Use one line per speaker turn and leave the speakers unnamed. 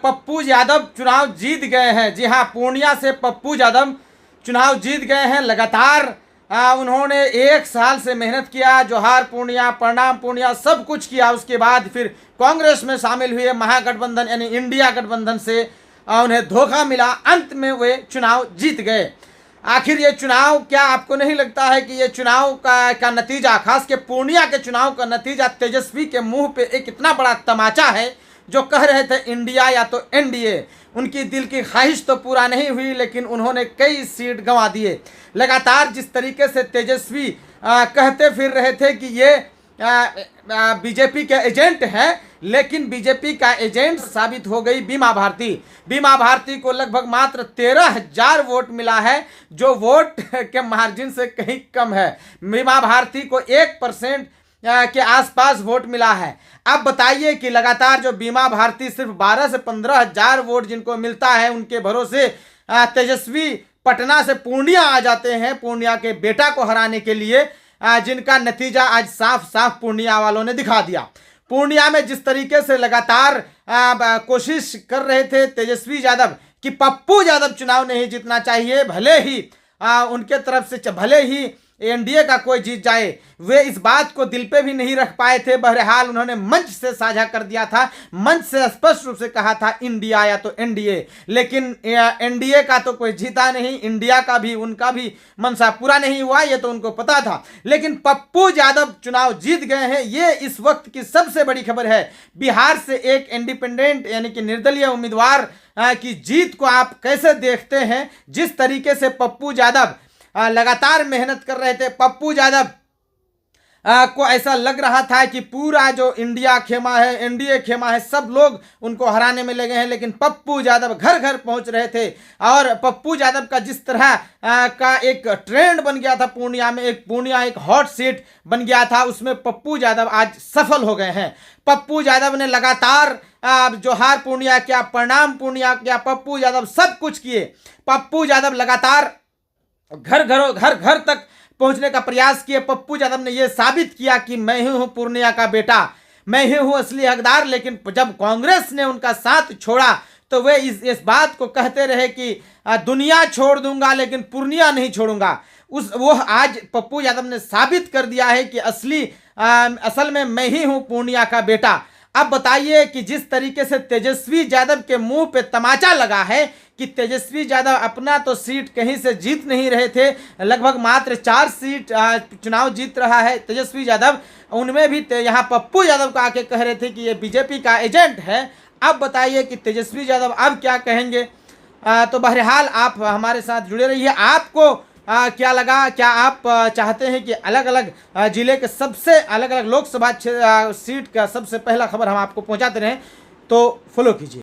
पप्पू यादव चुनाव जीत गए हैं। जी हाँ, पूर्णिया से पप्पू यादव चुनाव जीत गए हैं। लगातार उन्होंने 1 साल से मेहनत किया, जोहार पूर्णिया, प्रणाम पूर्णिया, सब कुछ किया। उसके बाद फिर कांग्रेस में शामिल हुए, महागठबंधन यानी इंडिया गठबंधन से उन्हें धोखा मिला, अंत में वे चुनाव जीत गए। आखिर ये चुनाव, क्या आपको नहीं लगता है कि ये चुनाव का नतीजा, खास के पूर्णिया के चुनाव का नतीजा तेजस्वी के मुंह पे एक इतना बड़ा तमाचा है? जो कह रहे थे इंडिया या तो एनडीए, उनकी दिल की ख्वाहिश तो पूरा नहीं हुई, लेकिन उन्होंने कई सीट गंवा दिए। लगातार जिस तरीके से तेजस्वी कहते फिर रहे थे कि ये बीजेपी के एजेंट हैं, लेकिन बीजेपी का एजेंट साबित हो गई बीमा भारती। बीमा भारती को लगभग मात्र 13,000 वोट मिला है, जो वोट के मार्जिन से कहीं कम है। बीमा भारती को 1% के आसपास वोट मिला है। अब बताइए कि लगातार जो बीमा भारती सिर्फ 12 से 15,000 वोट जिनको मिलता है, उनके भरोसे तेजस्वी पटना से पूर्णिया आ जाते हैं पूर्णिया के बेटा को हराने के लिए, जिनका नतीजा आज साफ साफ पूर्णिया वालों ने दिखा दिया। पूर्णिया में जिस तरीके से लगातार कोशिश कर रहे थे तेजस्वी यादव कि पप्पू यादव चुनाव नहीं जीतना चाहिए, भले ही उनके तरफ से भले ही एनडीए का कोई जीत जाए, वे इस बात को दिल पे भी नहीं रख पाए थे। बहरहाल उन्होंने मंच से साझा कर दिया था, मंच से स्पष्ट रूप से कहा था इंडिया या तो एनडीए, लेकिन एनडीए का तो कोई जीता नहीं, इंडिया का भी, उनका भी मनसा पूरा नहीं हुआ, ये तो उनको पता था। लेकिन पप्पू यादव चुनाव जीत गए हैं, ये इस वक्त की सबसे बड़ी खबर है। बिहार से एक इंडिपेंडेंट यानी कि निर्दलीय उम्मीदवार की जीत को आप कैसे देखते हैं? जिस तरीके से पप्पू यादव लगातार मेहनत कर रहे थे, पप्पू यादव को ऐसा लग रहा था कि पूरा जो इंडिया खेमा है, एनडीए खेमा है, सब लोग उनको हराने में लगे हैं, लेकिन पप्पू यादव घर घर पहुंच रहे थे। और पप्पू यादव का जिस तरह का एक ट्रेंड बन गया था पूर्णिया में, पूर्णिया एक हॉट सीट बन गया था, उसमें पप्पू यादव आज सफल हो गए हैं। पप्पू यादव ने लगातार जोहार पूर्णिया किया, प्रणाम पूर्णिया किया, पप्पू यादव सब कुछ किए। पप्पू यादव लगातार घर घर तक पहुंचने का प्रयास किए। पप्पू यादव ने यह साबित किया कि मैं ही हूं पूर्णिया का बेटा, मैं ही हूं असली हकदार। लेकिन जब कांग्रेस ने उनका साथ छोड़ा तो वे इस बात को कहते रहे कि दुनिया छोड़ दूंगा लेकिन पूर्णिया नहीं छोड़ूंगा। वो आज पप्पू यादव ने साबित कर दिया है कि असल में मैं ही हूं पूर्णिया का बेटा। अब बताइए कि जिस तरीके से तेजस्वी यादव के मुंह पे तमाचा लगा है कि तेजस्वी यादव अपना तो सीट कहीं से जीत नहीं रहे थे, लगभग मात्र 4 सीट चुनाव जीत रहा है तेजस्वी यादव, उनमें भी यहाँ पप्पू यादव को आके कह रहे थे कि ये बीजेपी का एजेंट है। अब बताइए कि तेजस्वी यादव अब क्या कहेंगे? तो बहरहाल आप हमारे साथ जुड़े रहिए। आपको क्या लगा? क्या आप चाहते हैं कि अलग अलग जिले के सबसे अलग अलग लोकसभा सीट का सबसे पहला खबर हम आपको पहुंचाते रहें? तो फॉलो कीजिए।